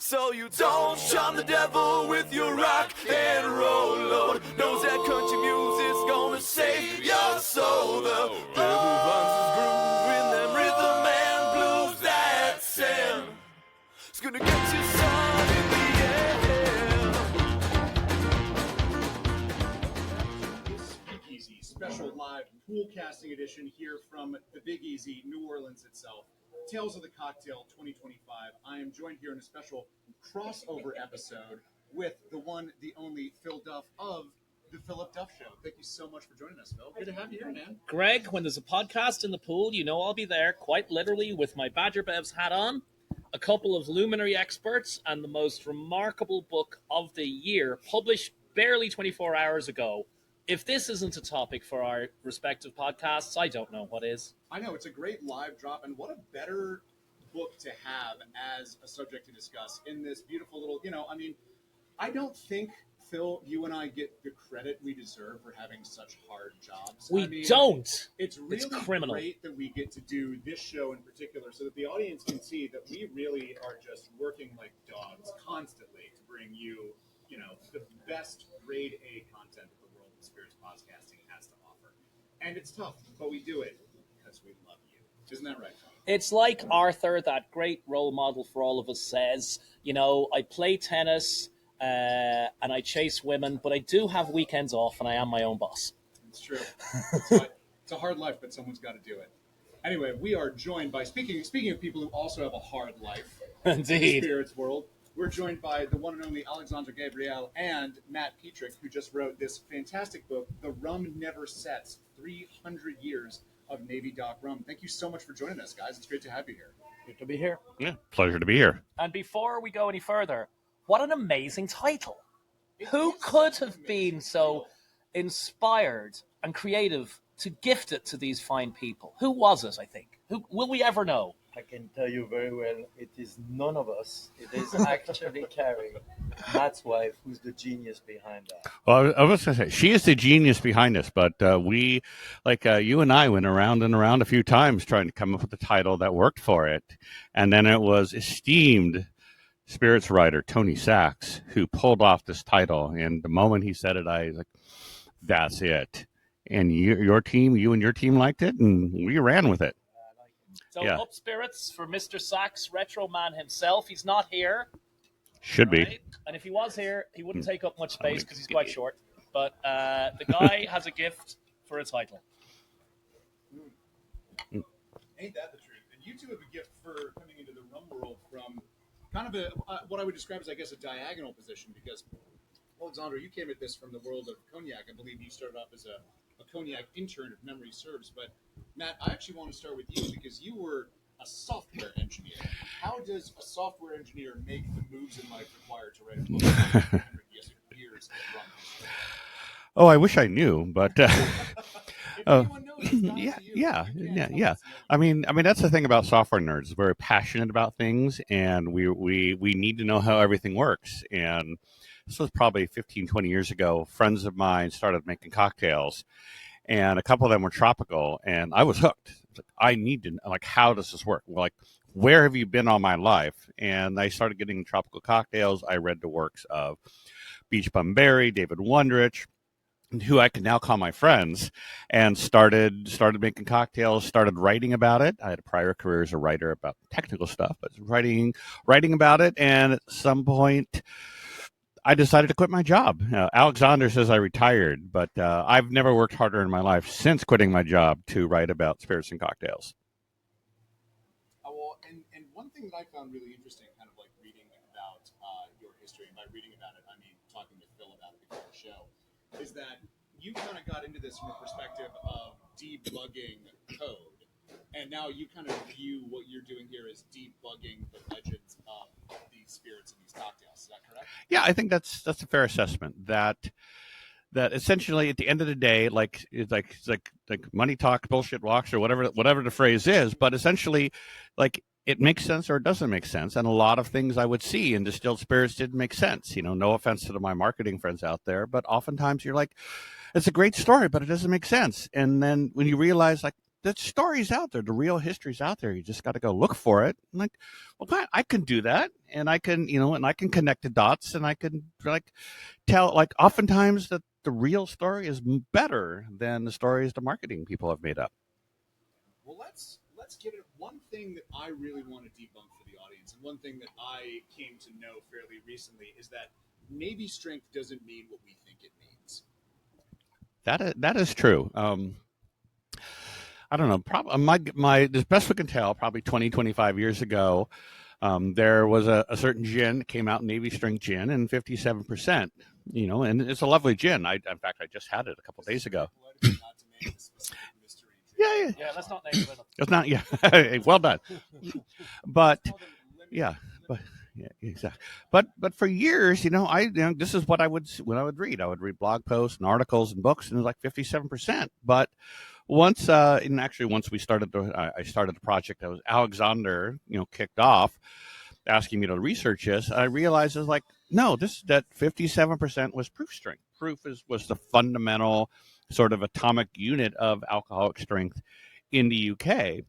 So you don't charm the devil with your rock and roll load. Knows that country music's gonna save your soul. The devil finds his groove in them rhythm and blues that send. It's gonna get you sun in the end. Speakeasy special live pool casting edition here from the Big Easy, New Orleans itself. Tales of the Cocktail 2025. I am joined here in a special crossover episode with the one, the only Phil Duff of the Philip Duff Show. Thank you so much for joining us, Phil. Good to have you here, man. Greg, when there's a podcast in the pool, you know I'll be there, quite literally, with my Badger Bevs hat on, a couple of luminary experts, and the most remarkable book of the year, published barely 24 hours ago. If this isn't a topic for our respective podcasts, I don't know what is. I know, it's a great live drop, and what a better book to have as a subject to discuss in this beautiful little, I don't think, Phil, you and I get the credit we deserve for having such hard jobs. We don't. It's really criminal. Great that we get to do this show in particular so that the audience can see that we really are just working like dogs constantly to bring you, the best grade A content that the world of spirits podcasting has to offer. And it's tough, but we do it because we love you. Isn't that right, Tom? It's like Arthur, that great role model for all of us, says, I play tennis and I chase women, but I do have weekends off and I am my own boss. It's true. It's a hard life, but someone's got to do it. Anyway, we are joined by, speaking of people who also have a hard life Indeed. in the spirits world, we're joined by the one and only Alexandre Gabriel and Matt Pietrek, who just wrote this fantastic book, The Rum Never Sets, 300 Years of Navy Dock Rum. Thank you so much for joining us, guys. It's great to have you here. Good to be here. Yeah, pleasure to be here. And before we go any further, what an amazing title. Who could have been so inspired and creative to gift it to these fine people? Who was it, I think? Who will we ever know? I can tell you very well, it is none of us. It is actually Carrie, Matt's wife, who's the genius behind that. Well, I was going to say, she is the genius behind this, but we, you and I went around and around a few times trying to come up with a title that worked for it. And then it was esteemed spirits writer Tony Sachs who pulled off this title. And the moment he said it, I was like, that's it. And you and your team liked it, and we ran with it. So up spirits for Mr. Sachs, retro man himself. He's not here. Should be. And if he was here, he wouldn't take up much space because he's quite short. But the guy has a gift for a title. Ain't that the truth? And you two have a gift for coming into the rum world from kind of what I would describe as, I guess, a diagonal position, because, Alexandre, you came at this from the world of cognac. I believe you started off as a cognac intern, if memory serves. But, Matt, I actually want to start with you because you were a software engineer. How does a software engineer make the moves in life required to write a book of 100 years of rum history? Oh, I wish I knew, but If anyone knows, it's not yeah. you. I mean, that's the thing about software nerds. We're passionate about things, and we need to know how everything works. And this was probably 15, 20 years ago. Friends of mine started making cocktails, and a couple of them were tropical, and I was hooked. I need to, how does this work? Well, where have you been all my life? And I started getting tropical cocktails. I read the works of Beach Bum Berry, David Wondrich, who I can now call my friends, and started making cocktails, started writing about it. I had a prior career as a writer about technical stuff, but writing about it. And at some point, I decided to quit my job. Alexandre says I retired, but I've never worked harder in my life since quitting my job to write about spirits and cocktails. And one thing that I found really interesting, kind of like reading about your history, and by reading about it, I mean talking with Phil about it before the show, is that you kind of got into this from a perspective of debugging code, and now you kind of view what you're doing here as debugging the legends of these spirits and these cocktails. Is that correct? Yeah, I think that's a fair assessment. That essentially, at the end of the day, it's like money talks, bullshit walks, or whatever the phrase is. But essentially, it makes sense or it doesn't make sense. And a lot of things I would see in distilled spirits didn't make sense. No offense to my marketing friends out there, but oftentimes you're like, it's a great story, but it doesn't make sense. And then when you realize, the story's out there, the real history's out there. You just got to go look for it. I'm like, well, God, I can do that, and I can, and I can connect the dots, and I can like tell. Like oftentimes, that the real story is better than the stories the marketing people have made up. Well, let's get it. One thing that I really want to debunk for the audience, and one thing that I came to know fairly recently, is that Navy strength doesn't mean what we think it means. That is true. I don't know. Probably my as best we can tell, probably 20, 25 years ago, there was a certain gin that came out, Navy strength gin, and 57%. And it's a lovely gin. In fact, I just had it a couple days ago. Yeah. Let's not name it. It's not. Yeah, well done. But yeah, exactly. But for years, this is what I would read. I would read blog posts and articles and books, and it was like 57%. But once we started I started the project that was Alexandre, kicked off, asking me to research this. I realized it was like, no, that 57% was proof strength. Proof was the fundamental sort of atomic unit of alcoholic strength in the UK.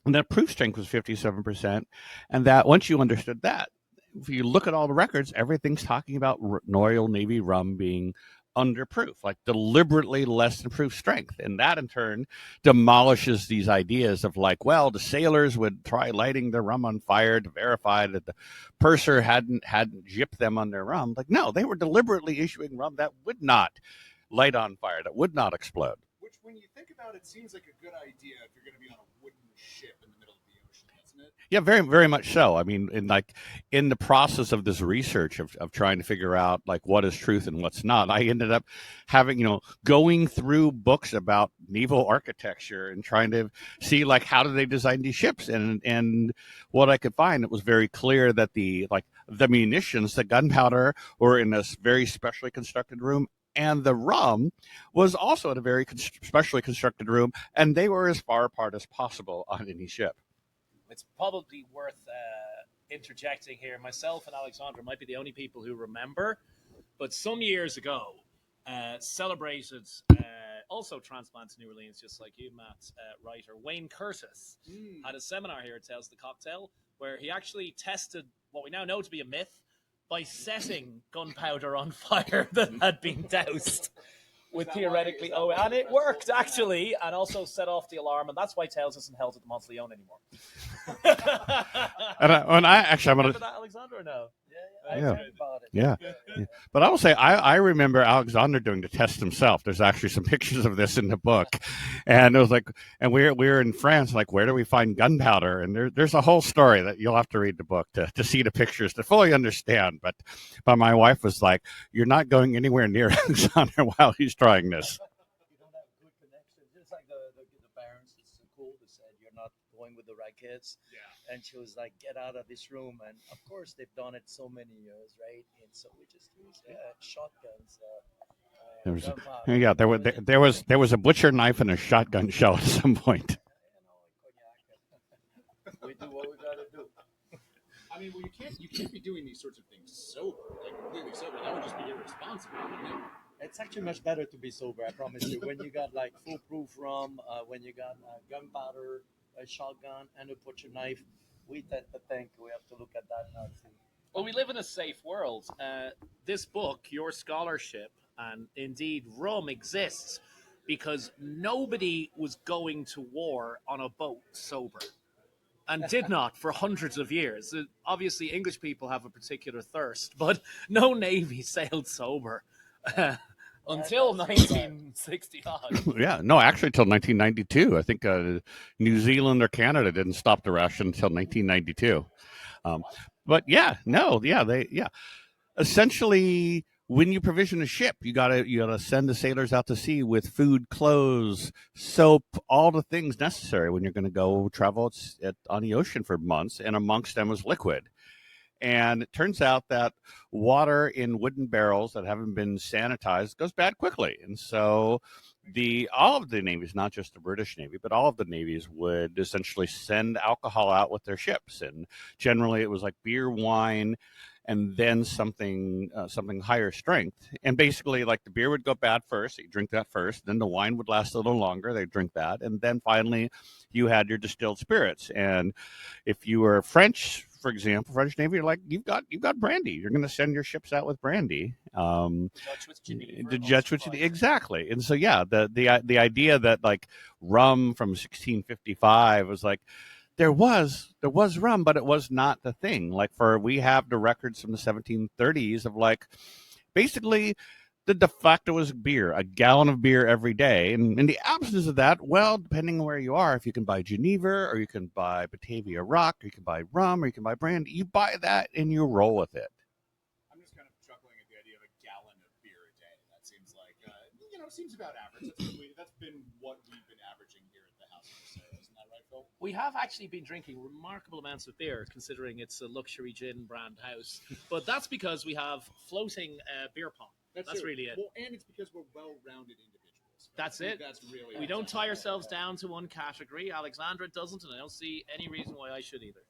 And that proof strength was 57%. And that once you understood that, if you look at all the records, everything's talking about Royal Navy rum being under proof, like deliberately less than proof strength. And that in turn demolishes these ideas of like, well, the sailors would try lighting their rum on fire to verify that the purser hadn't gypped them on their rum. Like, no, they were deliberately issuing rum that would not light on fire, that would not explode. Which, when you think about it, seems like a good idea if you're going to be on a wooden ship in the middle of the ocean, doesn't it? Yeah, very, very much so. I mean, in the process of this research of trying to figure out like what is truth and what's not, I ended up having, going through books about naval architecture and trying to see like how do they design these ships, and what I could find, it was very clear that the munitions, the gunpowder, were in a very specially constructed room. And the rum was also in a very specially constructed room, and they were as far apart as possible on any ship. It's probably worth interjecting here. Myself and Alexandre might be the only people who remember, but some years ago, celebrated, also transplant to New Orleans, just like you, Matt, writer Wayne Curtis had a seminar here at Tales the Cocktail, where he actually tested what we now know to be a myth by setting gunpowder on fire that had been doused with theoretically, and it worked actually, and also set off the alarm, and that's why Tales isn't held at the Monteleone anymore. I'm gonna remember that, Alexandre, or no? Yeah. But I will say, I remember Alexandre doing the test himself. There's actually some pictures of this in the book, and it was like, and we're in France. Like, where do we find gunpowder? And there's a whole story that you'll have to read the book to see the pictures to fully understand. But my wife was like, "You're not going anywhere near Alexandre while he's trying this." You don't have good connections. Just like the parents, it's so cool. They said you're not going with the right kids. Yeah. And she was like, "Get out of this room." And of course, they've done it so many years, right? And so we just use shotguns. There was a butcher knife and a shotgun shell at some point. We do what we gotta do. I mean, well, you can't be doing these sorts of things sober, like completely sober. That would just be irresponsible, wouldn't it? It's actually much better to be sober, I promise you. When you got like foolproof rum, when you got gunpowder, a shotgun, and a butcher knife, we tend to think we have to look at that now too. Well, we live in a safe world. This book, your scholarship, and indeed rum exists because nobody was going to war on a boat sober, and did not for hundreds of years. Obviously, English people have a particular thirst, but no navy sailed sober until 1960 odd. Yeah, no, actually, till 1992. I think New Zealand or Canada didn't stop the ration until 1992. But essentially, when you provision a ship, you gotta send the sailors out to sea with food, clothes, soap, all the things necessary when you're going to go travel on the ocean for months. And amongst them was liquid. And it turns out that water in wooden barrels that haven't been sanitized goes bad quickly. And so all of the navies, not just the British Navy, but all of the navies would essentially send alcohol out with their ships. And generally it was like beer, wine, and then something higher strength. And basically, like the beer would go bad first, you drink that first, then the wine would last a little longer, they drink that, and then finally you had your distilled spirits. And if you were French, for example, French Navy, you're like, you've got brandy. You're going to send your ships out with brandy. Dutch with Geneva, The Dutch, which exactly. And so yeah, the idea that like rum from 1655 was like there was rum, but it was not the thing. Like we have the records from the 1730s of like basically the de facto was beer, a gallon of beer every day. And in the absence of that, well, depending on where you are, if you can buy Geneva or you can buy Batavia Rock, or you can buy rum or you can buy brandy, you buy that and you roll with it. I'm just kind of chuckling at the idea of a gallon of beer a day. That seems like, seems about average. That's been what we've been averaging here at the house. Isn't that right, Phil? We have actually been drinking remarkable amounts of beer, considering it's a luxury gin brand house. But that's because we have floating beer pong. That's really it. Well, and it's because we're well-rounded individuals. That's it. That's really. We don't tie ourselves down to one category. Alexandre doesn't, and I don't see any reason why I should either.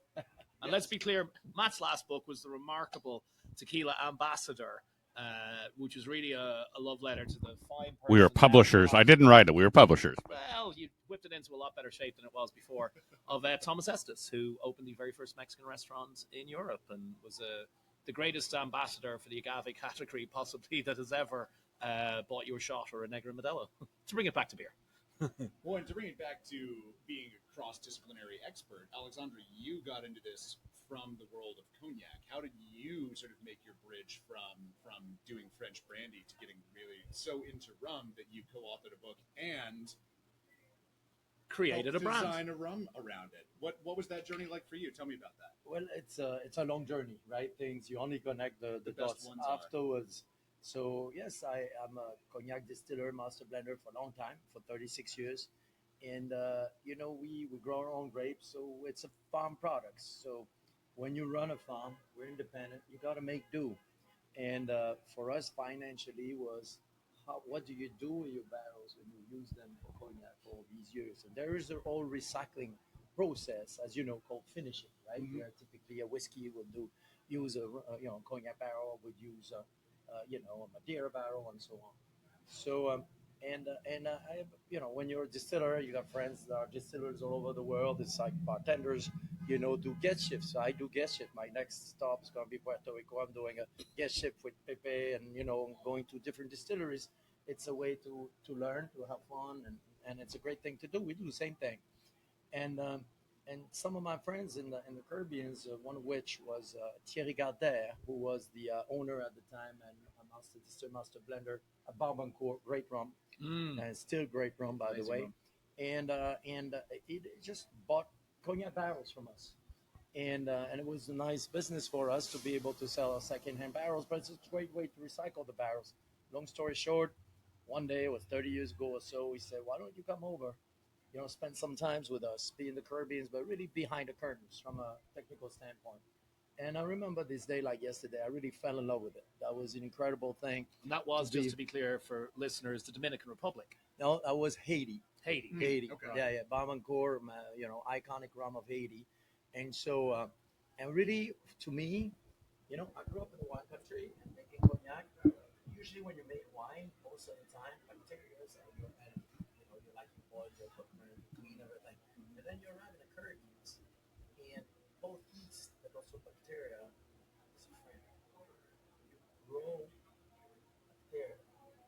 And let's be clear, Matt's last book was the remarkable Tequila Ambassador, which was really a love letter to the fine person. We were publishers. I didn't write it. We were publishers. Well, you whipped it into a lot better shape than it was before, of Thomas Estes, who opened the very first Mexican restaurant in Europe and was the greatest ambassador for the agave category possibly that has ever bought you a shot or a Negra Modelo. To bring it back to beer. Well, and to bring it back to being a cross-disciplinary expert, Alexandre, you got into this from the world of cognac. How did you sort of make your bridge from doing French brandy to getting really so into rum that you co-authored a book and created a brand, design a rum around it? What was that journey like for you? Tell me about that. Well, it's a long journey, right? Things you only connect the dots afterwards. So yes, I'm a cognac distiller, master blender for a long time, for 36 years. And, we grow our own grapes, so it's a farm product. So when you run a farm, we're independent, you got to make do. And for us, financially, was what do you do with your barrels when you use them for cognac for all these years? And there is a whole recycling process, as you know, called finishing, right? Mm-hmm. Where typically a whiskey would use a cognac barrel, would use a Madeira barrel, and so on. So I have, when you're a distiller, you got friends that are distillers all over the world. It's like bartenders, do guest shifts. So I do guest shift. My next stop is going to be Puerto Rico. I'm doing a guest shift with Pepe, and going to different distilleries. It's a way to learn, to have fun, and it's a great thing to do. We do the same thing, and some of my friends in the Caribbean, one of which was Thierry Gardet, who was the owner at the time and a master blender at Barbancourt, great rum, and still great rum, by the way. Rum. And he just bought cognac barrels from us, and it was a nice business for us to be able to sell our secondhand barrels. But it's a great way to recycle the barrels. Long story short, one day, it was 30 years ago or so, we said, "Why don't you come over? Spend some times with us, be in the Caribbean, but really behind the curtains from a technical standpoint." And I remember this day like yesterday. I really fell in love with it. That was an incredible thing. And that was, just to be clear for listeners, the Dominican Republic. No, that was Haiti. Haiti. Okay. Yeah. Barbancourt, iconic rum of Haiti. And so, and really, to me, I grew up in the wine country and making cognac. Usually when you make wine, most of the time, bacteria and you like to boil your equipment, clean everything. And then you arrive in the Caribbean, and both yeast and also bacteria is a friend. You grow bacteria,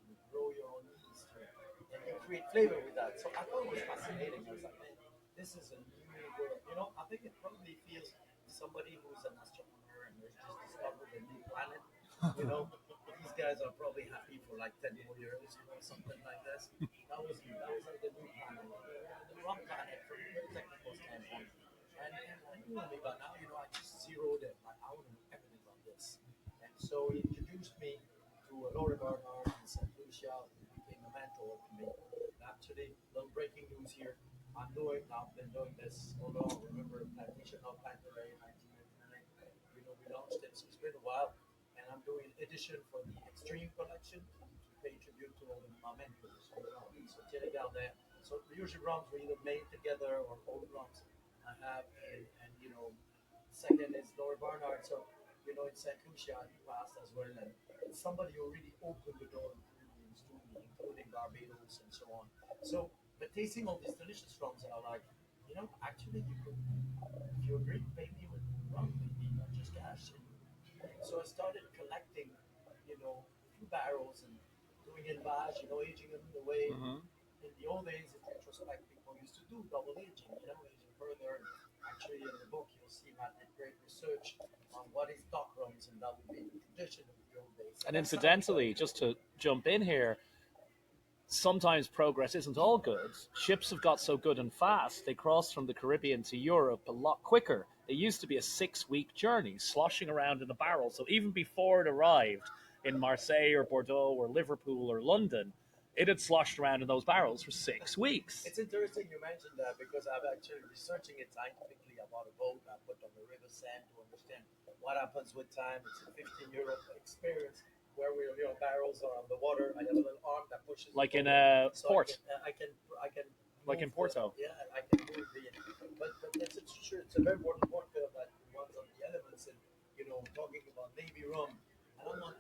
you grow your own yeast, and you create flavor with that. So I thought it was fascinating. I was like, man, this is a new world. I think it probably feels somebody who's an astronomer and has just discovered a new planet, These guys are probably happy for like 10 more years, something like this. That was like the new planet, the wrong planet from a technical standpoint. And I knew me, but now, I just zeroed in. Like, I want to know everything about this. And so he introduced me to Laura Bernard in St. Lucia, who became a mentor to me. And actually, little breaking news here. I've been doing this all along. Remember Plantation of Plantaray in 1999? We launched it, so it's been a while. And I'm doing an edition for the Extreme Collection to pay tribute to all of my mentors. So Thierry Gardet. So usually rums were either made together or old rums I have, and second is Laura Barnard. So in St. Lucia, he passed as well, and somebody who really opened the door to Caribbeans to me, including Barbados and so on. So, but tasting all these delicious rums, and I'm like, actually, you could, if you agree, pay me with rum, maybe not just cash. And so I started collecting, a few barrels and doing élevage, aging them the way in the old days, in retrospect, people used to do double aging, aging further. And actually, in the book, you'll see Matt did great research on what is dock rums, and that would be the tradition of the old days. And incidentally, just to jump in here, sometimes progress isn't all good. Ships have got so good and fast, they crossed from the Caribbean to Europe a lot quicker. It used to be a 6-week journey, sloshing around in a barrel. So even before it arrived in Marseille or Bordeaux or Liverpool or London, it had sloshed around in those barrels for 6 weeks. It's interesting you mentioned that, because I'm actually researching it scientifically. I bought a boat, I put on the river sand to understand what happens with time. It's a 15-year experience where barrels are on the water. I have a little arm that pushes. Like in a so port. I can. Like in Porto. I can move the. But it's true. It's a very important point that runs on the elements, and talking about Navy rum, and I'm not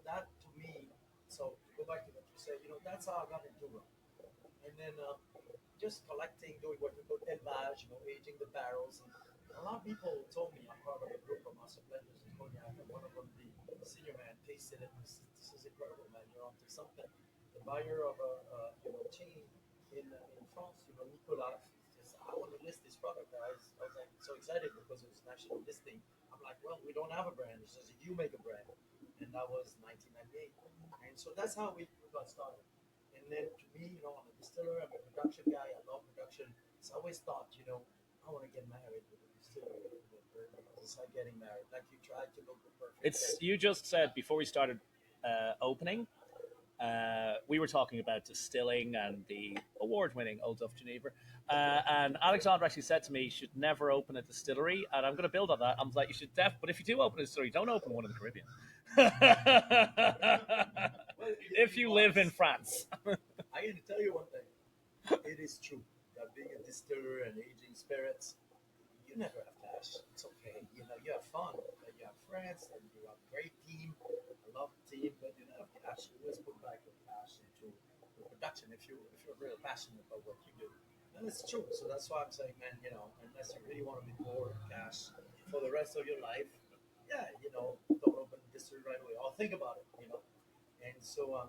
that to me. So to go back to what you said, that's how I got into rum, and then just collecting, doing what we call élevage, aging the barrels. And a lot of people told me, I'm part of a group of master blenders in Cognac, and one of them, the senior man, tasted it. This is incredible, man. You're onto something. The buyer of a chain in France, Nicolas, says, I want to list this product. I was like so excited because it was national listing. I'm like, well, we don't have a brand. He says, you make a brand. And that was 1998. And so that's how we got started. And then to me, I'm a distiller, I'm a production guy, I love production. So I always thought, I want to get married with a distillery. It's like getting married. Like you tried to look the perfect. You just said before we started opening, we were talking about distilling and the award-winning Old Duff Geneva. And Alexandre actually said to me, you should never open a distillery. And I'm going to build on that. I'm like, you should but if you do open a distillery, don't open one in the Caribbean. If you live in France. I'm going to tell you one thing. It is true that being a distiller and aging spirits, you never have cash. It's okay. You have fun. You have friends, and you have a great team. I love the team, but you don't have cash. You always put back your cash into the production if you're really passionate about what you do. And it's true. So that's why I'm saying, man, unless you really want to be poor with cash for the rest of your life, don't open a distillery right away. I'll think about it, And so I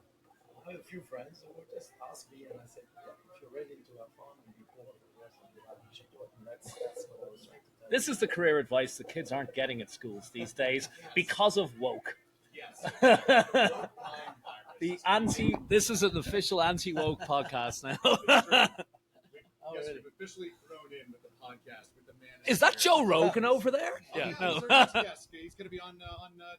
have a few friends who would just ask me, and I said, if you're ready to have fun and be poor for the rest of your life, you should do it. And that's what I was trying to tell you. This is the career advice that kids aren't getting at schools these days because of woke. Yes. This is an official anti-woke podcast now. Yes, we've officially thrown in with the podcast with the man. Is that Joe Rogan over there? Yeah. No. Yes, he's going to be on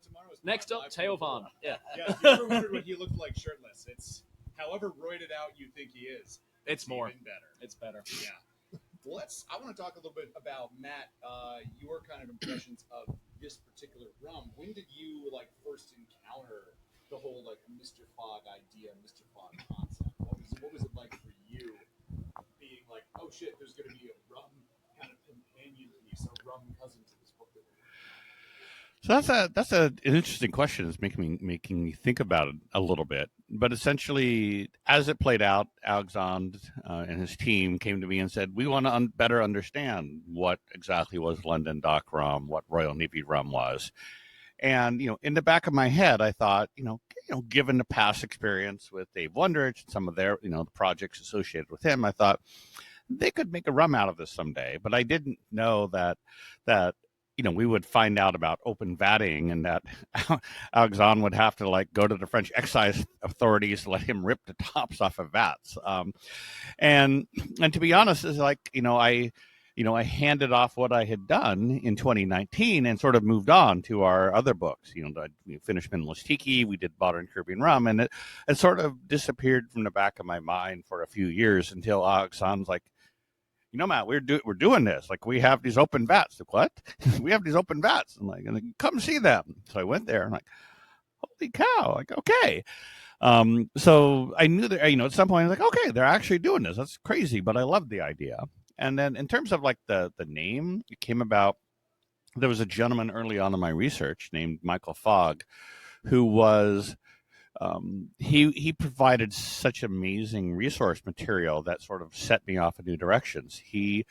tomorrow's. Next up, Teo Von. Yeah. Yeah. If you ever wondered what he looked like shirtless, it's however roided out you think he is. It's more. Even better. It's better. Yeah. Well, I want to talk a little bit about Matt. Your kind of impressions of this particular rum. When did you first encounter the whole Mr. Fogg idea, Mr. Fogg concept? What was it like for you? Being like, oh shit, there's going to be a rum kind of companion piece, a rum cousin to this book. So that's an interesting question. It's making me think about it a little bit. But essentially, as it played out, Alexandre and his team came to me and said, we want to better understand what exactly was London Dock rum, what Royal Navy rum was. And, in the back of my head, I thought, given the past experience with Dave Wondrich and some of their, the projects associated with him, I thought they could make a rum out of this someday. But I didn't know that we would find out about open vatting and that Alexandre would have to go to the French excise authorities to let him rip the tops off of vats. And to be honest, is I handed off what I had done in 2019 and sort of moved on to our other books. We finished Minimalist Tiki, we did Modern Caribbean Rum, and it sort of disappeared from the back of my mind for a few years until Alexandre's like, Matt, we're doing this. We have these open vats. What? We have these open vats. I'm like, come see them. So I went there. I'm like, holy cow! Okay. So I knew that at some point I was like, okay, they're actually doing this. That's crazy, but I love the idea. And then in terms of the name, it came about there was a gentleman early on in my research named Michael Fogg, who was he provided such amazing resource material that sort of set me off in new directions. He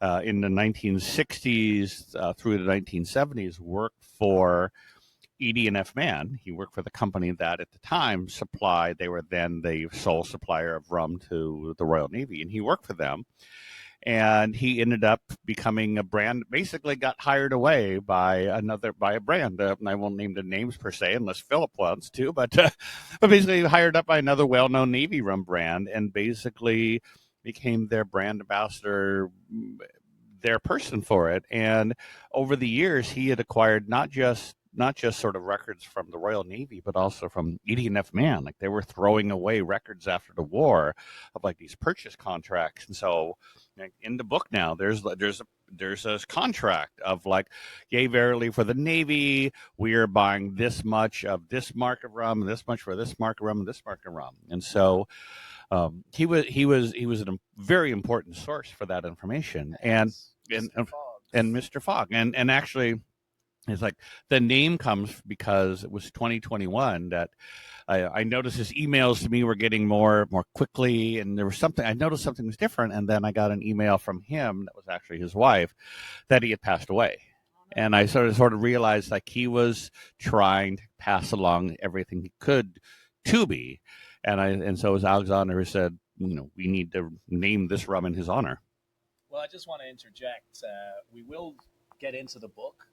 in the 1960s through the 1970s worked for ED&F Man. He worked for the company that at the time supplied, they were then the sole supplier of rum to the Royal Navy, and he worked for them. And he ended up becoming a brand, basically got hired away by a brand. And I won't name the names per se, unless Philip wants to, but basically hired up by another well-known Navy rum brand, and basically became their brand ambassador, their person for it. And over the years, he had acquired not just sort of records from the Royal Navy, but also from ED&F Man. Like, they were throwing away records after the war of like these purchase contracts. And so, like, in the book now, there's a contract of like, yea, verily, for the Navy, we are buying this much of this mark of rum, this much for this mark of rum, and this mark of rum. And so he was a very important source for that information. And Mr. Fogg, and actually, it's like the name comes because it was 2021 that I noticed his emails to me were getting more quickly, and there was something I noticed something was different, and then I got an email from him that was actually his wife that he had passed away, and I sort of realized like he was trying to pass along everything he could to me, and so it was Alexandre who said, we need to name this rum in his honor. Well, I just want to interject. We will get into the book.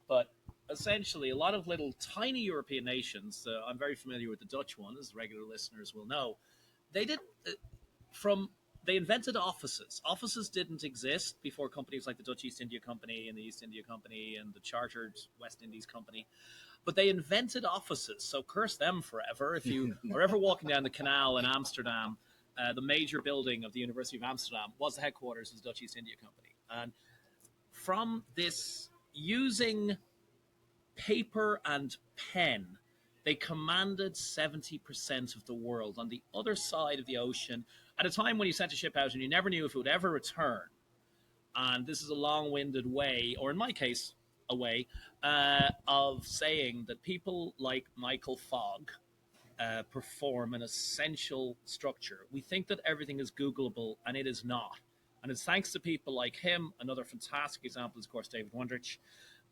But essentially, a lot of little tiny European nations, I'm very familiar with the Dutch one, as regular listeners will know, they invented offices. Offices didn't exist before companies like the Dutch East India Company and the East India Company and the Chartered West Indies Company. But they invented offices, so curse them forever. If you are ever walking down the canal in Amsterdam, the major building of the University of Amsterdam was the headquarters of the Dutch East India Company. And from this, using paper and pen, they commanded 70% of the world on the other side of the ocean at a time when you sent a ship out and you never knew if it would ever return. And this is a long-winded way, or in my case, a way of saying that people like Michael Fogg perform an essential structure. We think that everything is Googleable, and it is not. And it's thanks to people like him. Another fantastic example is, of course, David Wondrich.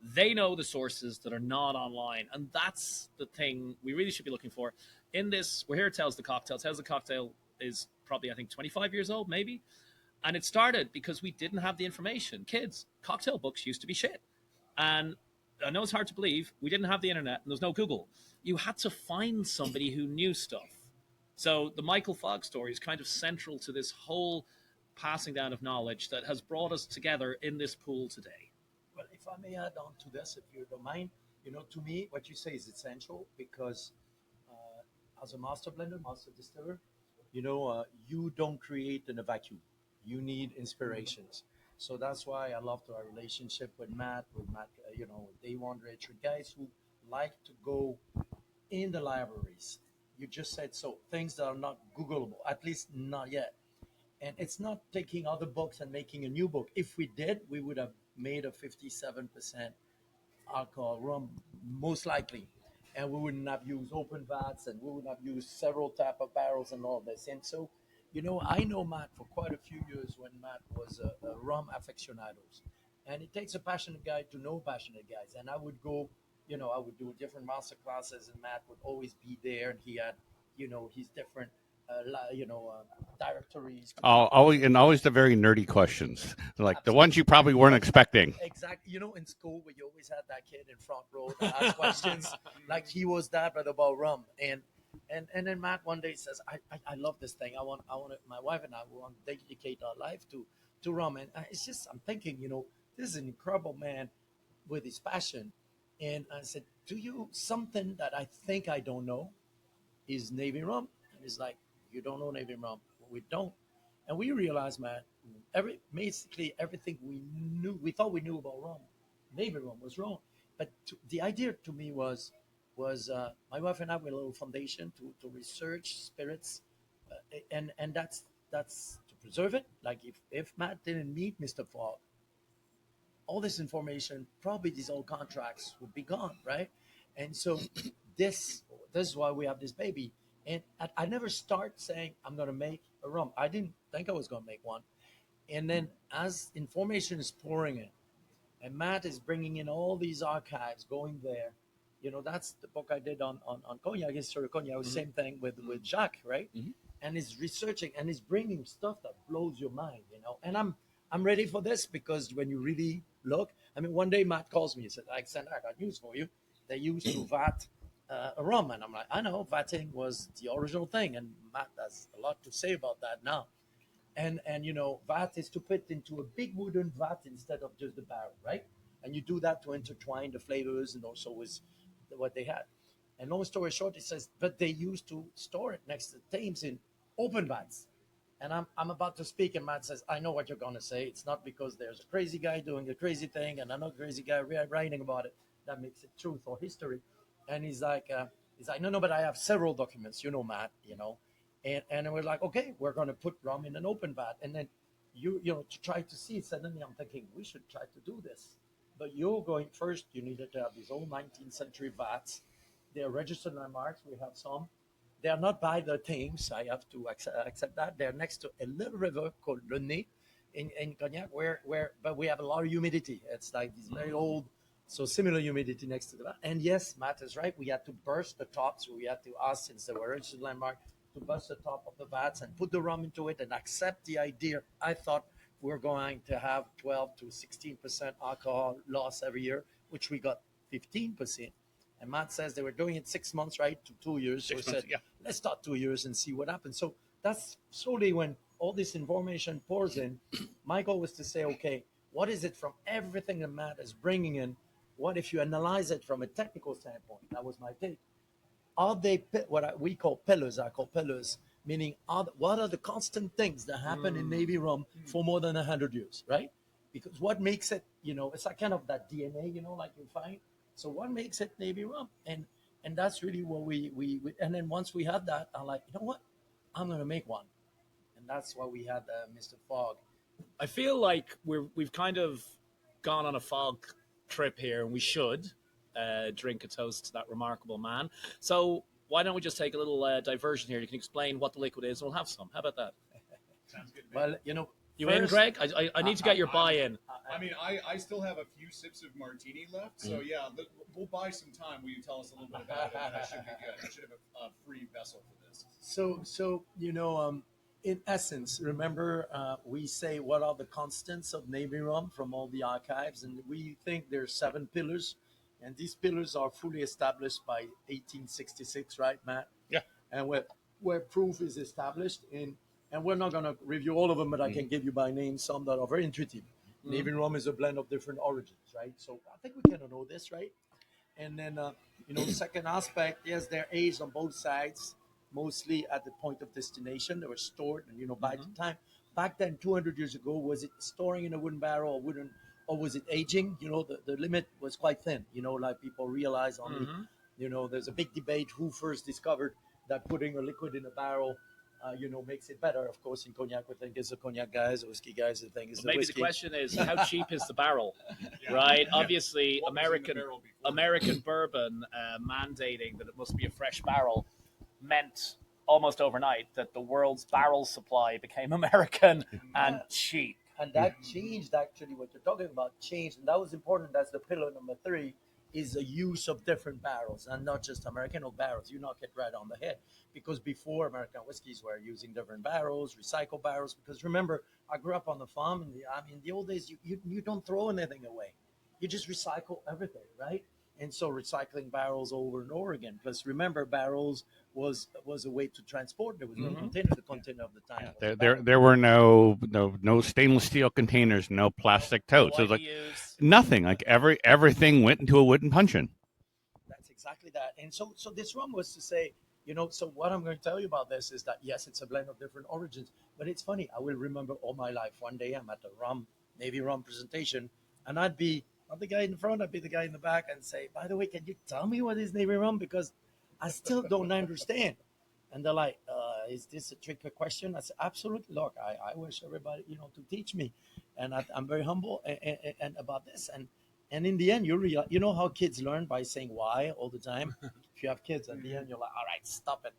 They know the sources that are not online. And that's the thing we really should be looking for. In this, we're here at Tells the Cocktail. Tells the Cocktail is probably, I think, 25 years old, maybe. And it started because we didn't have the information. Kids, cocktail books used to be shit. And I know it's hard to believe. We didn't have the internet and there's no Google. You had to find somebody who knew stuff. So the Michael Fogg story is kind of central to this whole passing down of knowledge that has brought us together in this pool today. Well, if I may add on to this, if you don't mind, to me, what you say is essential because as a master blender, master distiller, you don't create in a vacuum. You need inspirations. So that's why I loved our relationship with Matt, Dave Wondrich, guys who like to go in the libraries. You just said so. Things that are not Googleable, at least not yet. And it's not taking other books and making a new book. If we did, we would have made a 57% alcohol rum, most likely. And we wouldn't have used open vats and we wouldn't have used several type of barrels and all this. And so, I know Matt for quite a few years when Matt was a rum aficionados. And it takes a passionate guy to know passionate guys. And I would go, I would do different master classes and Matt would always be there. And he had, his different directories. Always the very nerdy questions, like the ones you probably weren't expecting. Exactly. In school, where you always had that kid in front row that asked questions, like he was that, but about rum. And then Matt one day says, I love this thing. I want my wife and I want to dedicate our life to rum. And it's just, I'm thinking, this is an incredible man with his passion. And I said, do you something that I think I don't know is Navy rum? And he's like, you don't know Navy rum. We don't. And we realized, man, basically everything we thought we knew about rum, Navy rum was wrong. But the idea to me was my wife and I with a little foundation to research spirits, and that's to preserve it. Like if Matt didn't meet Mr. Fogg, all this information, probably these old contracts would be gone, right? And so this is why we have this baby. And I never start saying I'm going to make a rum. I didn't think I was going to make one. And then as information is pouring in, and Matt is bringing in all these archives, going there. That's the book I did on cognac, history of cognac. It was the same thing with Jacques, right? And he's researching and he's bringing stuff that blows your mind, And I'm ready for this because when you really look, I mean, one day Matt calls me and said, Alexandre, I got news for you. They used to vat a rum. And I'm like, I know, vatting was the original thing. And Matt has a lot to say about that now. And vat is to put into a big wooden vat instead of just the barrel, right? And you do that to intertwine the flavors and also with what they had. And long story short, it says, but they used to store it next to Thames in open vats. And I'm about to speak, and Matt says, I know what you're going to say. It's not because there's a crazy guy doing a crazy thing and another crazy guy writing about it that makes it truth or history. And he's like, no, but I have several documents, Matt, And we're like, okay, we're going to put rum in an open vat. And then, to try to see, suddenly I'm thinking, we should try to do this. But you're going first, you needed to have these old 19th century vats. They're registered landmarks. We have some. They are not by the Thames. I have to accept that. They're next to a little river called Le Nez in Cognac, but we have a lot of humidity. It's like these very old, so similar humidity next to the vat. And yes, Matt is right. We had to burst the top. So we had to ask, since they were registered landmark, to bust the top of the vats and put the rum into it and accept the idea. I thought we're going to have 12 to 16% alcohol loss every year, which we got 15%. And Matt says they were doing it 6 months, right, to 2 years. So we said, let's start 2 years and see what happens. So that's slowly when all this information pours in. My goal was to say, okay, what is it from everything that Matt is bringing in? What if you analyze it from a technical standpoint? That was my take. Are they what we call pillars? I call pillars, meaning what are the constant things that happen in Navy rum for more than 100 years, right? Because what makes it, it's like kind of that DNA, like you find. So what makes it Navy rum? And that's really what we and then once we had that, I'm like, you know what? I'm going to make one. And that's why we had Mr. Fogg. I feel like we've kind of gone on a fog trip here, and we should drink a toast to that remarkable man. So why don't we just take a little diversion here? You can explain what the liquid is, and we'll have some. How about that? Sounds good. Well, you in, Greg? I need to get your buy-in. I mean, I still have a few sips of martini left, so yeah, we'll buy some time. Will you tell us a little bit about it? And I should be good. I should have a free vessel for this. So in essence, remember we say what are the constants of Navy rum from all the archives, and we think there's 7 pillars, and these pillars are fully established by 1866, right, Matt? Yeah. And where proof is established and we're not going to review all of them, but I can give you by name some that are very intuitive. Navy rum is a blend of different origins, right? So I think we kind of know this, right? And then, the second aspect, yes, they're aged on both sides, mostly at the point of destination. They were stored, and, by the time, back then, 200 years ago, was it storing in a wooden barrel or was it aging? The limit was quite thin, like people realize only, there's a big debate who first discovered that putting a liquid in a barrel makes it better. Of course, in cognac, we think it's the cognac guys, the whiskey guys, the thing is the maybe whiskey. The question is, how cheap is the barrel, right? Yeah. Obviously, American bourbon mandating that it must be a fresh barrel meant almost overnight that the world's barrel supply became American and cheap. And that changed, actually, what you're talking about changed. And that was important. That's the pillar number 3, is the use of different barrels and not just American oak barrels. You knock it right on the head. Because before, American whiskeys were using different barrels, recycled barrels. Because remember, I grew up on the farm. In the old days, you don't throw anything away. You just recycle everything, right? And so recycling barrels over and over again. Plus, remember, barrels was a way to transport. There was no container. The container of the time. There were no stainless steel containers, no plastic totes. It was like nothing. Like everything went into a wooden puncheon. That's exactly that. And so this rum was to say, so what I'm going to tell you about this is that, yes, it's a blend of different origins. But it's funny. I will remember all my life. One day I'm at a Navy rum presentation, and I'd be not the guy in the front, I'd be the guy in the back and say, by the way, can you tell me what is Navy rum? Because I still don't understand. And they're like, is this a tricky question? I said, absolutely. Look, I wish everybody, to teach me, and I'm very humble and about this. And in the end, you know how kids learn by saying why all the time. If you have kids, at the end you're like, all right, stop it.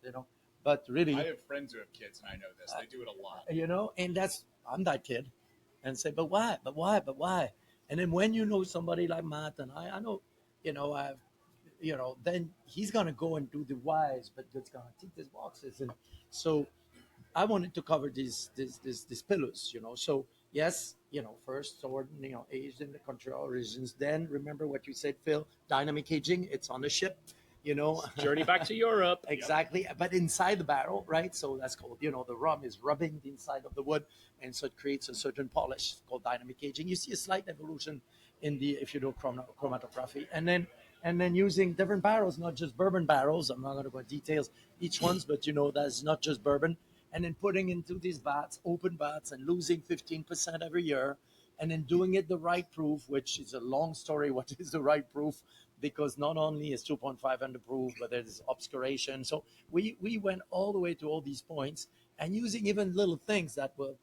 But really, I have friends who have kids, and I know this. They do it a lot. and I'm that kid, and say, but why, but why, but why? And then when you know somebody like Matt and I know, I've, then he's gonna go and do the whys, but it's gonna tick these boxes, and so I wanted to cover these pillars, So yes, first sword, aged in the country of origins. Then remember what you said, Phil, dynamic aging. It's on the ship, Journey back to Europe. Exactly, but inside the barrel, right? So that's called, the rum is rubbing the inside of the wood, and so it creates a certain polish called dynamic aging. You see a slight evolution in the, if you do chromatography, and then using different barrels, not just bourbon barrels. I'm not going to go into details each one's, but that's not just bourbon. And then putting into these vats, open vats, and losing 15% every year, and then doing it the right proof, which is a long story. What is the right proof? Because not only is 2.5 under proof, but there's obscuration. So we went all the way to all these points, and using even little things that were,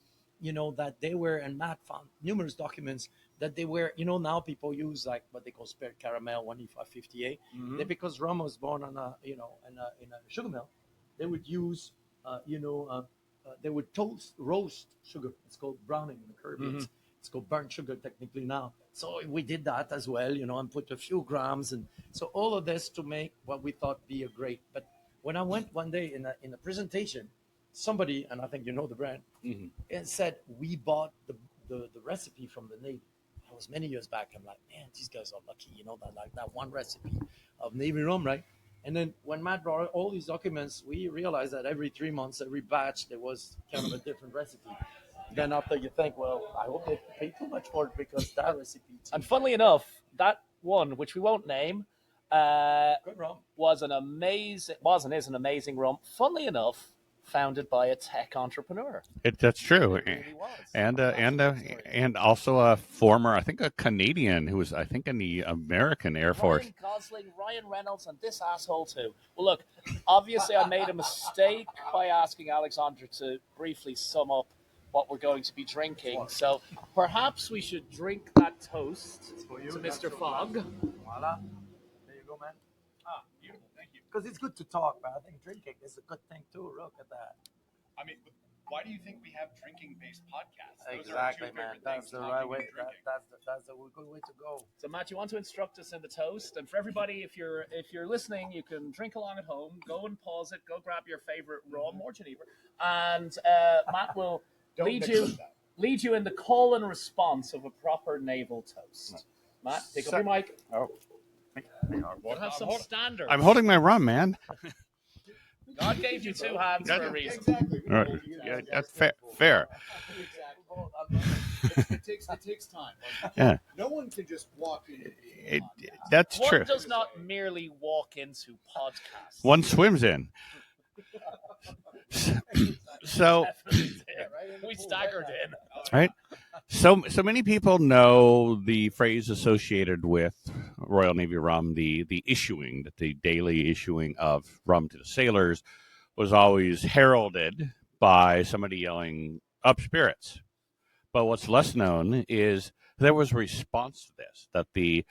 that they were, and Matt found numerous documents that they were, now people use like what they call spirit caramel 1E558. Because rum was born on a, in a sugar mill, they would use, they would roast sugar. It's called browning in the Caribbean. It's called burnt sugar technically now. So we did that as well, and put a few grams. And so all of this to make what we thought be a great. But when I went one day in a presentation, somebody, and I think the brand, and said, we bought the recipe from the Navy. That was many years back. I'm like, man, these guys are lucky, that one recipe of Navy rum, right? And then when Matt brought all these documents, we realized that every 3 months, every batch, there was kind of a different recipe. Then after you think, well, I hope they pay too much for it because that recipe. And funnily enough, that one, which we won't name, good rum. was and is an amazing rum. Funnily enough, founded by a tech entrepreneur. That's true, It really was. and also a former, I think, a Canadian who was, I think, in the American Air Force. Ryan Gosling, Ryan Reynolds, and this asshole too. Well, look, obviously I made a mistake by asking Alexandre to briefly sum up what we're going to be drinking. So perhaps we should drink that toast to Mr. Fogg. Voila. There you go, man. Beautiful. Thank you. Because it's good to talk, but I think drinking is a good thing too. Look at that. I mean, why do you think we have drinking-based podcasts? Those Exactly, are our two man. favorite That's things, the talking right and way. drinking. That's the good way to go. So Matt, you want to instruct us in the toast? And for everybody, if you're listening, you can drink along at home. Go and pause it. Go grab your favorite rum or Geneva, and Matt will lead you in the call and response of a proper naval toast. Matt, pick up your mic. Oh, We'll have some standards. I'm holding my rum, man. God gave you two hands for a reason. Exactly. All right. Yeah, that's fair. It takes time. Yeah, No one can just walk in. that's One true. does not merely walk into podcasts. One swims in. So, We staggered in. right? So many people know the phrase associated with Royal Navy rum, the daily issuing of rum to the sailors was always heralded by somebody yelling, "Up spirits." But what's less known is there was a response to this, that the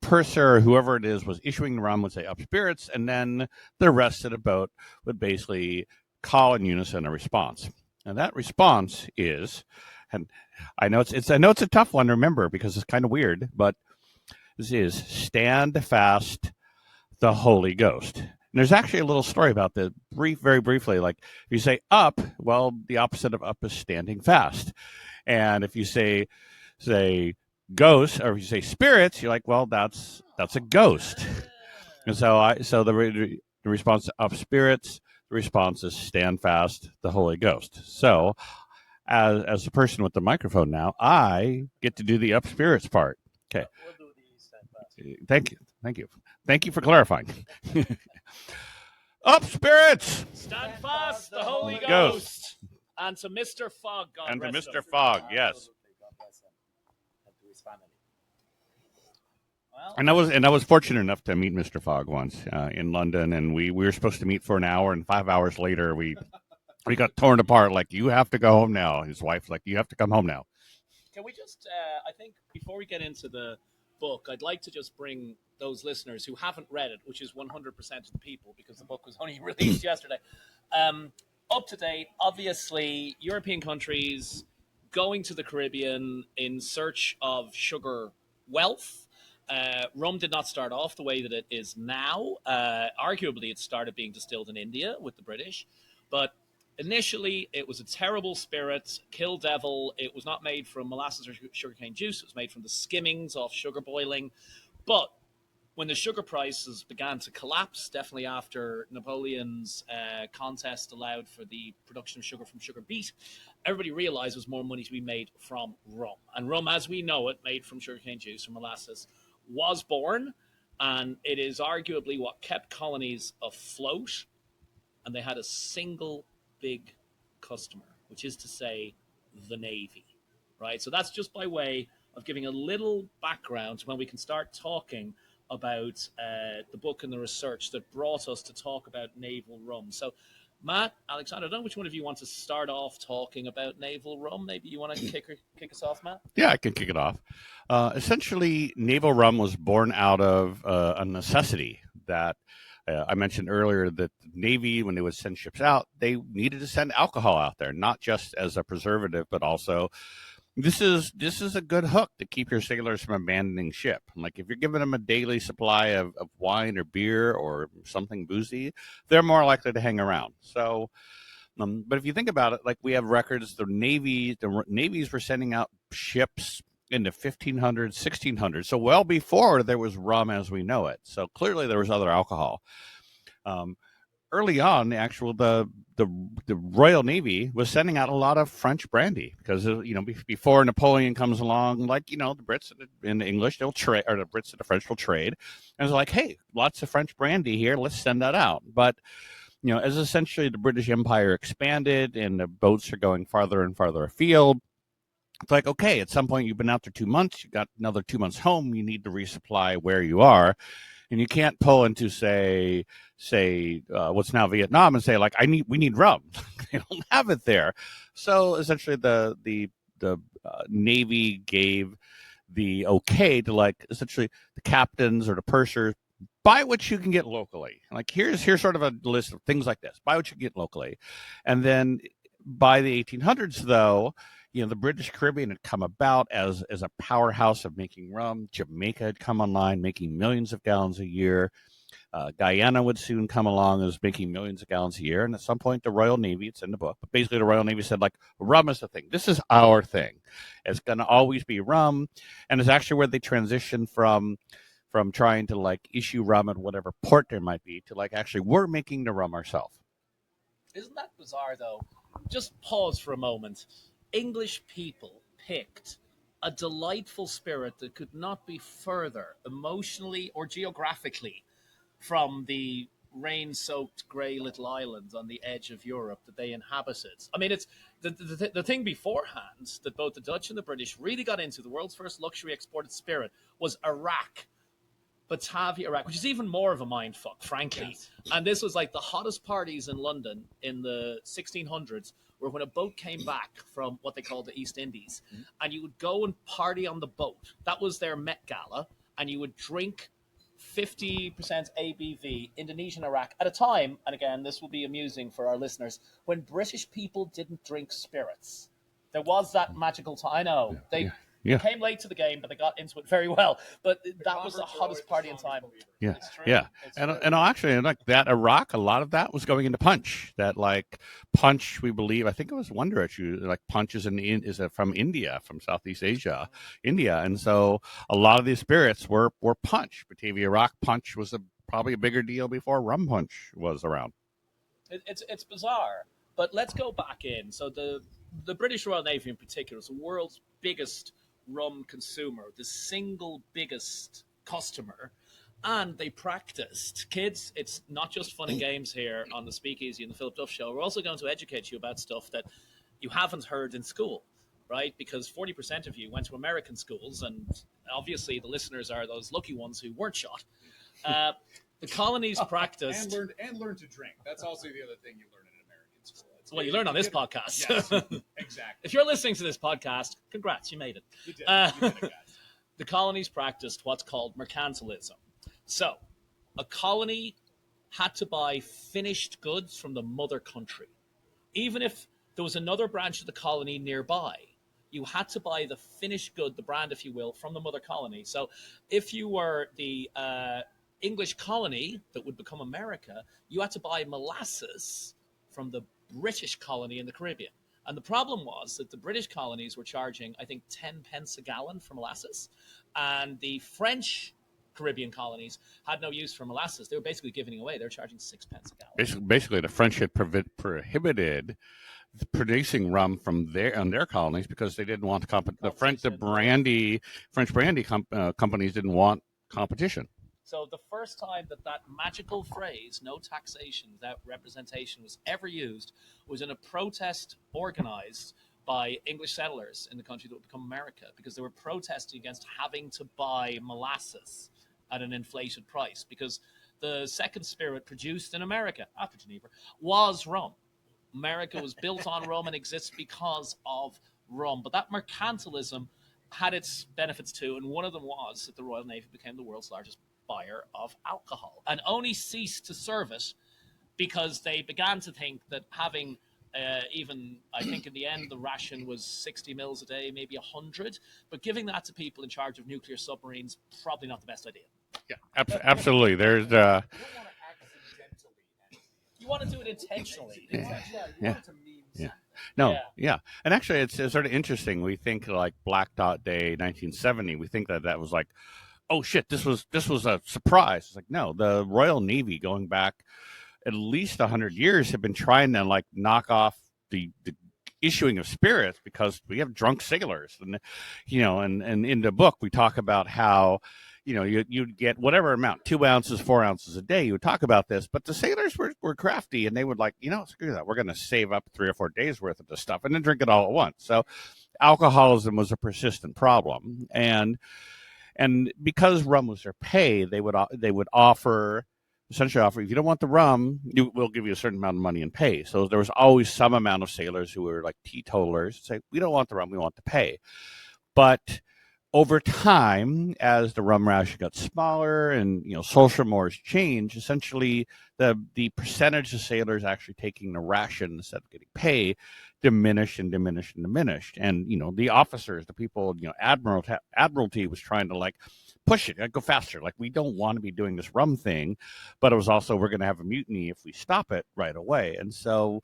purser or whoever it is was issuing the rum would say "Up spirits," and then the rest of the boat would basically call in unison a response. And that response is, and I know it's a tough one to remember because it's kind of weird, but this is "Stand fast, the Holy Ghost." And there's actually a little story about this, very briefly. Like if you say "up," well, the opposite of "up" is standing fast. And if you say "ghost," or if you say "spirits," you're like, well, that's a ghost. And so the response to "up spirits," the response is "stand fast, the Holy Ghost." So as the person with the microphone now, I get to do the "up spirits" part. Okay. We'll do the stand fast. Thank you for clarifying. Up spirits! Stand fast, the Holy Ghost. Ghost. And to Mr. Fogg, God And to rest Mr. him. Fogg, yes. Absolutely. God bless him. And to his family. Well, I was fortunate enough to meet Mr. Fogg once in London, and we were supposed to meet for an hour, and 5 hours later we got torn apart. Like, you have to go home now. His wife's like, you have to come home now. can we just, I think before we get into the book, I'd like to just bring those listeners who haven't read it, which is 100% of the people, because the book was only released yesterday, up to date. Obviously, European countries going to the Caribbean in search of sugar wealth. Rum did not start off the way that it is now. Arguably, it started being distilled in India with the British, but initially it was a terrible spirit, kill devil. It was not made from molasses or sugarcane juice. It was made from the skimmings off sugar boiling. But when the sugar prices began to collapse, definitely after Napoleon's contest allowed for the production of sugar from sugar beet, everybody realized there was more money to be made from rum. And rum, as we know it, made from sugarcane juice or molasses, was born. And it is arguably what kept colonies afloat. And they had a single big customer, which is to say, the Navy, right? So that's just by way of giving a little background to when we can start talking about the book and the research that brought us to talk about naval rum. So, Matt, Alexandre, I don't know which one of you want to start off talking about naval rum. Maybe you want to kick us off, Matt? Yeah, I can kick it off. Essentially, naval rum was born out of a necessity that I mentioned earlier, that the Navy, when they would send ships out, they needed to send alcohol out there, not just as a preservative, but also this is a good hook to keep your sailors from abandoning ship. Like, if you're giving them a daily supply of wine or beer or something boozy, they're more likely to hang around. So, but if you think about it, like, we have records, the navies were sending out ships in the 1500s, 1600s, so well before there was rum as we know it. So clearly there was other alcohol. Early on, the Royal Navy was sending out a lot of French brandy because, before Napoleon comes along, like, the Brits and the English, they'll trade, or the Brits and the French will trade, and it's like, hey, lots of French brandy here, let's send that out. But as essentially the British Empire expanded and the boats are going farther and farther afield, it's like, okay, at some point you've been out there 2 months, you got another 2 months home, you need to resupply where you are. And you can't pull into say what's now Vietnam and say, like, we need rum. They don't have it there. So essentially the Navy gave the okay to, like, essentially the captains or the pursers, buy what you can get locally. Like, here's sort of a list of things like this. Buy what you can get locally. And then by the 1800s, though, the British Caribbean had come about as a powerhouse of making rum. Jamaica had come online, making millions of gallons a year. Guyana would soon come along as making millions of gallons a year. And at some point, the Royal Navy, it's in the book, but basically the Royal Navy said, like, rum is the thing. This is our thing. It's going to always be rum. And it's actually where they transitioned from trying to, like, issue rum at whatever port there might be to, like, actually we're making the rum ourselves. Isn't that bizarre, though? Just pause for a moment. English people picked a delightful spirit that could not be further emotionally or geographically from the rain-soaked grey little islands on the edge of Europe that they inhabited. I mean, it's the thing beforehand that both the Dutch and the British really got into. The world's first luxury exported spirit was Iraq. Batavia, Iraq, which is even more of a mind fuck, frankly. Yes. And this was like the hottest parties in London in the 1600s, were when a boat came back from what they called the East Indies, and you would go and party on the boat. That was their Met Gala, and you would drink 50% ABV Indonesian Iraq at a time, and again, this will be amusing for our listeners, when British people didn't drink spirits. There was that magical time. I know. They came late to the game, but they got into it very well. But that was the hottest party in time. Yeah, it's true. Yeah. And actually, like, that Iraq, a lot of that was going into punch. That, like, punch, we believe, I think it was Wonder Issue, like, punch is from India, from Southeast Asia, India. And so a lot of these spirits were punch. Batavia Iraq punch was probably a bigger deal before rum punch was around. It's bizarre. But let's go back in. So the British Royal Navy in particular is the world's biggest rum consumer, the single biggest customer, and they practiced. Kids, it's not just fun and games here on the Speakeasy and the Philip Duff Show. We're also going to educate you about stuff that you haven't heard in school. right? Because 40% of you went to American schools, and obviously the listeners are those lucky ones who weren't shot. The colonies practiced. and learned to drink. That's also the other thing you learn in American school. Well, you learned on this podcast. Yes, exactly. If you're listening to this podcast, congrats, you made it. You did it, guys. The colonies practiced what's called mercantilism. So, a colony had to buy finished goods from the mother country. Even if there was another branch of the colony nearby, you had to buy the finished good, the brand, if you will, from the mother colony. So, if you were the English colony that would become America, you had to buy molasses from the British colony in the Caribbean. And the problem was that the British colonies were charging, I think, 10 pence a gallon for molasses. And the French Caribbean colonies had no use for molasses. They were basically giving it away. They were charging 6 pence a gallon. Basically, the French had prohibited producing rum from their colonies because they didn't want French brandy companies didn't want competition. So the first time that magical phrase, no taxation without representation, was ever used was in a protest organized by English settlers in the country that would become America, because they were protesting against having to buy molasses at an inflated price, because the second spirit produced in America, after Geneva, was rum. America was built on rum and exists because of rum. But that mercantilism had its benefits too, and one of them was that the Royal Navy became the world's largest buyer of alcohol and only ceased to serve it because they began to think that having I think in the end the ration was 60 mils a day, maybe 100, but giving that to people in charge of nuclear submarines, probably not the best idea. Yeah, absolutely. There's You don't want to accidentally end. You want to do it intentionally. You want it to mean something. Yeah. And actually, it's sort of interesting. We think like Black Dot Day 1970, we think that was like, oh shit, this was a surprise. It's like, no, the Royal Navy going back at least 100 years have been trying to like knock off the issuing of spirits because we have drunk sailors. And and in the book we talk about how you'd get whatever amount, 2 ounces, 4 ounces a day. You would talk about this, but the sailors were crafty, and they would like, screw that. We're going to save up 3 or 4 days worth of this stuff and then drink it all at once. So alcoholism was a persistent problem. And because rum was their pay, they would essentially offer, if you don't want the rum, we'll give you a certain amount of money in pay. So there was always some amount of sailors who were like teetotalers, say, we don't want the rum, we want the pay. But over time, as the rum ration got smaller and social mores changed, essentially the percentage of sailors actually taking the ration instead of getting pay diminished and diminished and diminished. And the officers, the people, Admiralty was trying to like push it, go faster. Like, we don't want to be doing this rum thing, but it was also, we're going to have a mutiny if we stop it right away. And so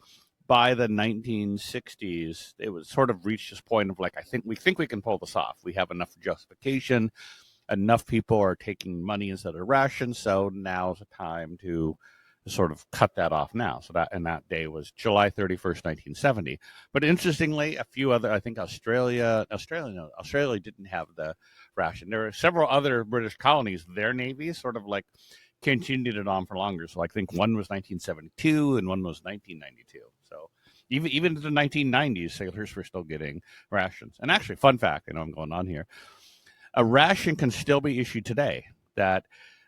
by the 1960s, it was sort of reached this point of like, we think we can pull this off. We have enough justification. Enough people are taking money instead of rations. So now's the time to sort of cut that off now. So that day was July 31st, 1970. But interestingly, a few other, I think Australia didn't have the ration. There were several other British colonies, their navies sort of like continued it on for longer. So I think one was 1972 and one was 1992. So even into the 1990s, sailors were still getting rations. And actually, fun fact, I know I'm going on here, a ration can still be issued today. That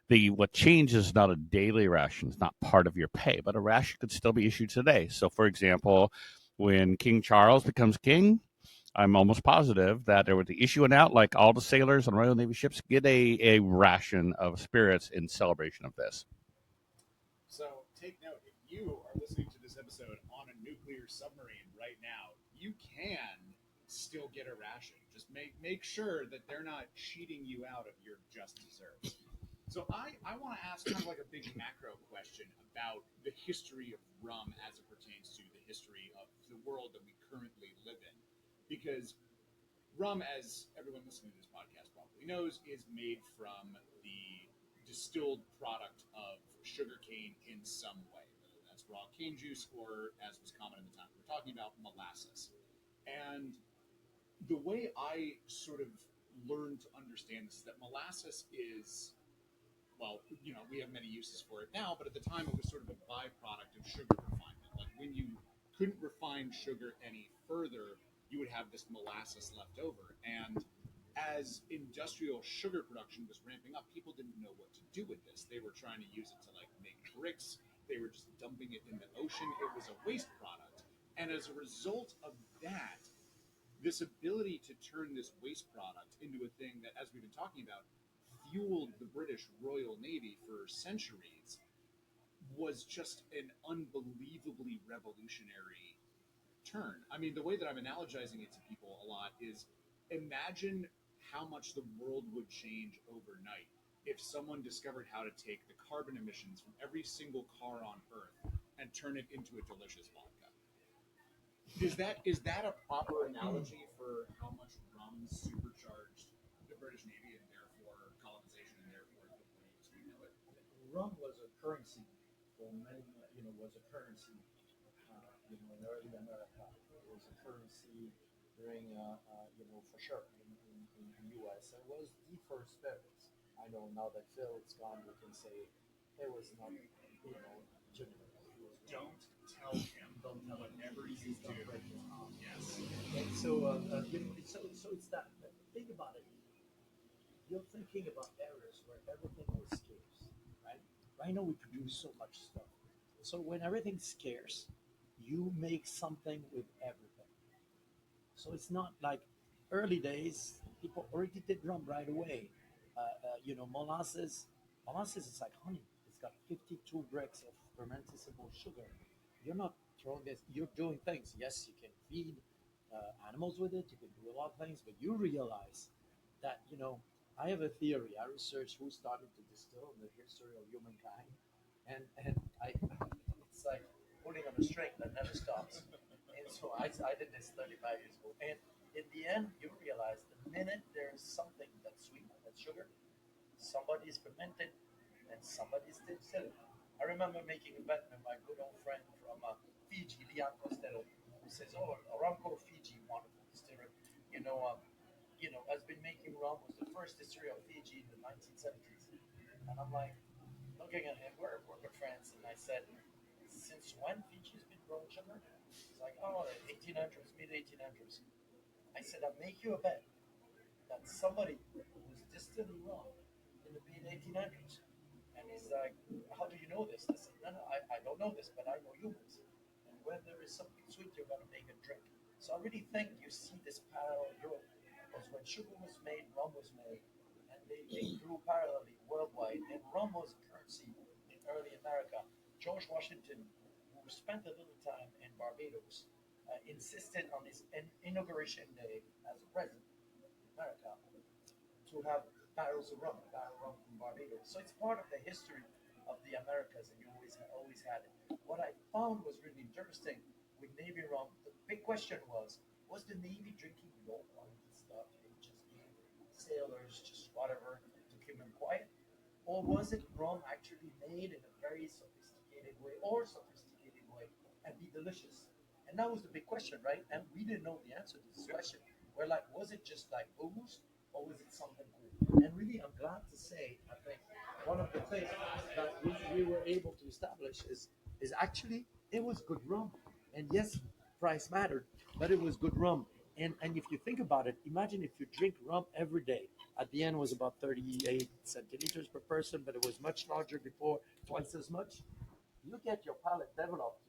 what changes is not a daily ration, it's not part of your pay, but a ration could still be issued today. So, for example, when King Charles becomes king, I'm almost positive that there would be issuing out, like all the sailors on Royal Navy ships get a ration of spirits in celebration of this. So take note, if you are listening to this episode on a nuclear submarine right now, you can still get a ration. Just make sure that they're not cheating you out of your just desserts. So I want to ask kind of like a big macro question about the history of rum as it pertains to the history of the world that we currently live in. Because rum, as everyone listening to this podcast probably knows, is made from the distilled product of sugarcane in some way, whether that's raw cane juice or, as was common at the time, we're talking about molasses. And the way I sort of learned to understand this is that molasses is, well, we have many uses for it now, but at the time it was sort of a byproduct of sugar refinement. Like, when you couldn't refine sugar any further, you would have this molasses left over. And as industrial sugar production was ramping up, people didn't know what to do with this. They were trying to use it to like make bricks. They were just dumping it in the ocean. It was a waste product. And as a result of that, this ability to turn this waste product into a thing that, as we've been talking about, fueled the British Royal Navy for centuries was just an unbelievably revolutionary turn. I mean, the way that I'm analogizing it to people a lot is imagine how much the world would change overnight if someone discovered how to take the carbon emissions from every single car on Earth and turn it into a delicious vodka. Is that a proper analogy for how much rum supercharged the British Navy and therefore colonization and therefore the way as we know it? Rum was a currency for many, was a currency, in early America. It was a currency during, for sure in the U.S. It was the first spirits. I know now that Phil is gone, we can say it was not, genuine. Don't tell him. Don't tell him. Whatever you do. Yes. And so, so it's that. Think about it. You're thinking about eras where everything was scarce, right? Right now we produce so much stuff. So when everything's scarce, you make something with everything. So it's not like early days, people already did rum right away. Molasses. Molasses is like honey. It's got 52 bricks of fermentable sugar. You're not throwing this. You're doing things. Yes, you can feed animals with it. You can do a lot of things, but you realize that I have a theory. I researched who started to distill in the history of humankind, and it's like pulling on a string that never stops. And so I did this 35 years ago, and in the end, you realize the minute there's something that's sweet, that's sugar, somebody's fermented, and somebody's distilled. I remember making a bet with my good old friend from Fiji, Leon Costello, who says, "Oh, Aramco Fiji, wonderful distillery. Has been making rum. Was the first distillery of Fiji in the 1970s." And I'm like, looking at him, we're good friends, and I said, "Since when Fiji's been growing sugar?" He's like, "Oh, 1800s, mid 1800s." I said, "I'll make you a bet that somebody was distilling rum in the mid 1800s." And he's like, "How do you know this?" I said, No, I don't know this, but I know humans. And when there is something sweet, you're going to make a drink. So I really think you see this parallel growth. Because when sugar was made, rum was made. And they grew parallelly worldwide. And rum was a currency in early America. George Washington, who spent a little time in Barbados, insisted on his inauguration day as a president of America to have barrels of rum from Barbados. So it's part of the history of the Americas, and you always had it. What I found was really interesting with Navy rum. The big question was the Navy drinking low quality stuff? They just gave sailors just whatever to keep them quiet, or was it rum actually made in a very sophisticated way and be delicious? And that was the big question, right? And we didn't know the answer to this question. We're like, was it just like booze, or was it something cool? And really, I'm glad to say, I think one of the things that we were able to establish is actually it was good rum. And yes, price mattered, but it was good rum. And if you think about it, imagine if you drink rum every day. At the end, it was about 38 centiliters per person, but it was much larger before, twice as much. You get your palate developed,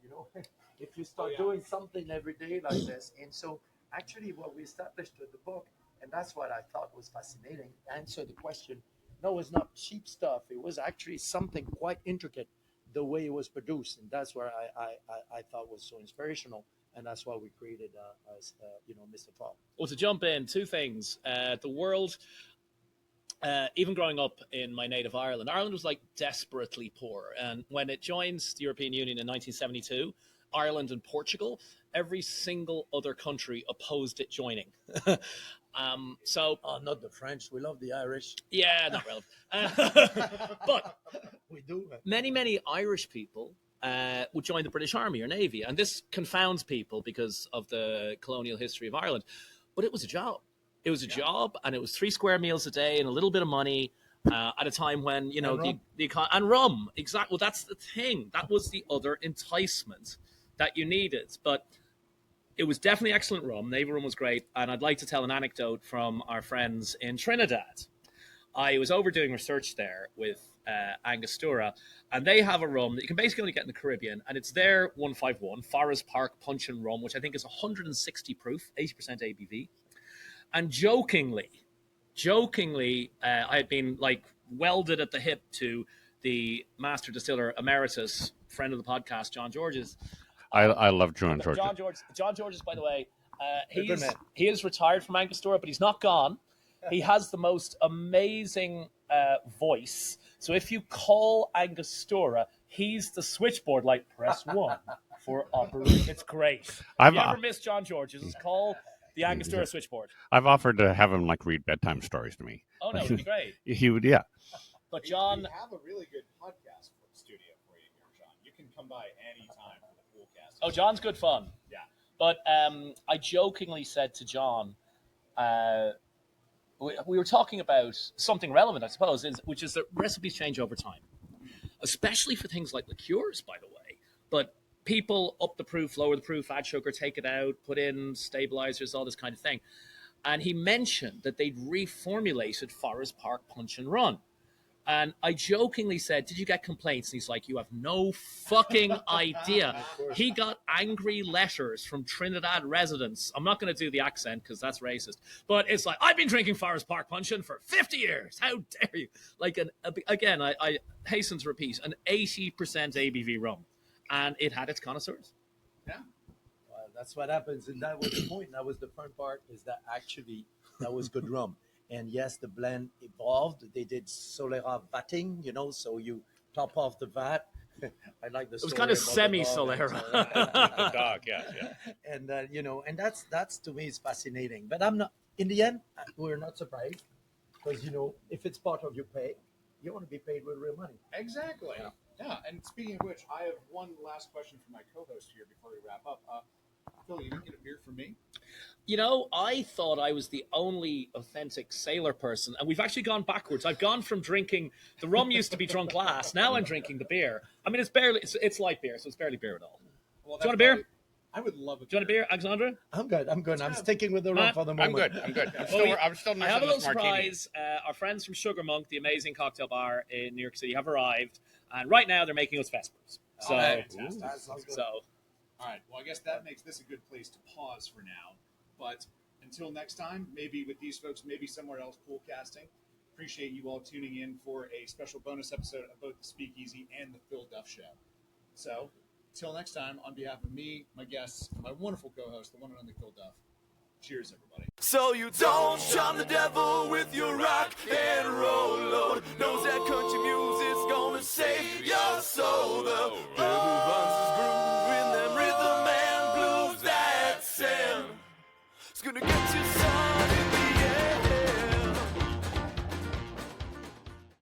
if you start doing something every day like this. And so actually what we established with the book, and that's what I thought was fascinating, answer the question. No, it's not cheap stuff. It was actually something quite intricate, the way it was produced. And that's where I thought was so inspirational. And that's why we created, Mr. Fall. Well, to jump in, two things. The world, even growing up in my native Ireland was like desperately poor. And when it joined the European Union in 1972, Ireland and Portugal, every single other country opposed it joining. Not the French. We love the Irish. Yeah, not relevant. But we do. Many Irish people would join the British Army or Navy. And this confounds people because of the colonial history of Ireland. But it was a job. It was a job, and it was 3 square meals a day and a little bit of money at a time when, and rum. Exactly. Well, that's the thing. That was the other enticement that you needed. But it was definitely excellent rum. Naval rum was great. And I'd like to tell an anecdote from our friends in Trinidad. I was over doing research there with Angostura, and they have a rum that you can basically only get in the Caribbean, and it's their 151, Forest Park Punch and Rum, which I think is 160 proof, 80% ABV. And jokingly, I had been like welded at the hip to the master distiller emeritus, friend of the podcast, John George's. I love John George. John George's, by the way, Good man. he is retired from Angostura, but he's not gone. He has the most amazing voice. So if you call Angostura, he's the switchboard, like press 1 for operation. It's great. If you ever miss John George's, just call the Angostura switchboard. I've offered to have him like read bedtime stories to me. Oh, no, it'd be great. He would, yeah. But John... We have a really good podcast studio for you here, John. You can come by anytime for the poolcast. Oh, John's good fun. Yeah. But I jokingly said to John... we were talking about something relevant, I suppose, which is that recipes change over time, especially for things like liqueurs, by the way. But people up the proof, lower the proof, add sugar, take it out, put in stabilizers, all this kind of thing. And he mentioned that they'd reformulated Forest Park Punch and Run. And I jokingly said, did you get complaints? And he's like, you have no fucking idea. He got angry letters from Trinidad residents. I'm not going to do the accent because that's racist. But it's like, I've been drinking Forest Park Punchin' for 50 years. How dare you? Like, again, I hasten to repeat, an 80% ABV rum. And it had its connoisseurs. Yeah. Well, that's what happens. And that was the point. That was the fun part, is that actually that was good rum. And yes, the blend evolved. They did Solera vatting, so you top off the vat. I like the. It was kind of semi-Solera. The dog, yeah. And and that's to me is fascinating. But I'm not. In the end, we're not surprised because if it's part of your pay, you want to be paid with real money. Exactly. Yeah. And speaking of which, I have one last question for my co-host here before we wrap up. Phil, you didn't get a beer from me? I thought I was the only authentic sailor person, and we've actually gone backwards. I've gone from drinking, the rum used to be drunk last, now I'm drinking the beer. I mean, it's light beer, so it's barely beer at all. Well, do you want a beer? I would love a beer. Do you want a beer, Alexandre? I'm good. I'm sticking with the rum for the moment. I'm good. I'm still I have a little martini. surprise. Our friends from Sugar Monk, the amazing cocktail bar in New York City, have arrived, and right now they're making us Vespers. So, fantastic. That sounds good. so All right. Well, I guess that makes this a good place to pause for now. But until next time, maybe with these folks, maybe somewhere else, poolcasting. Appreciate you all tuning in for a special bonus episode of both the Speakeasy and the Phil Duff Show. So, until next time, on behalf of me, my guests, my wonderful co-host, the one and only Phil Duff. Cheers, everybody. So you don't shun the devil with your rock and roll load. Knows that country music's gonna save your soul. The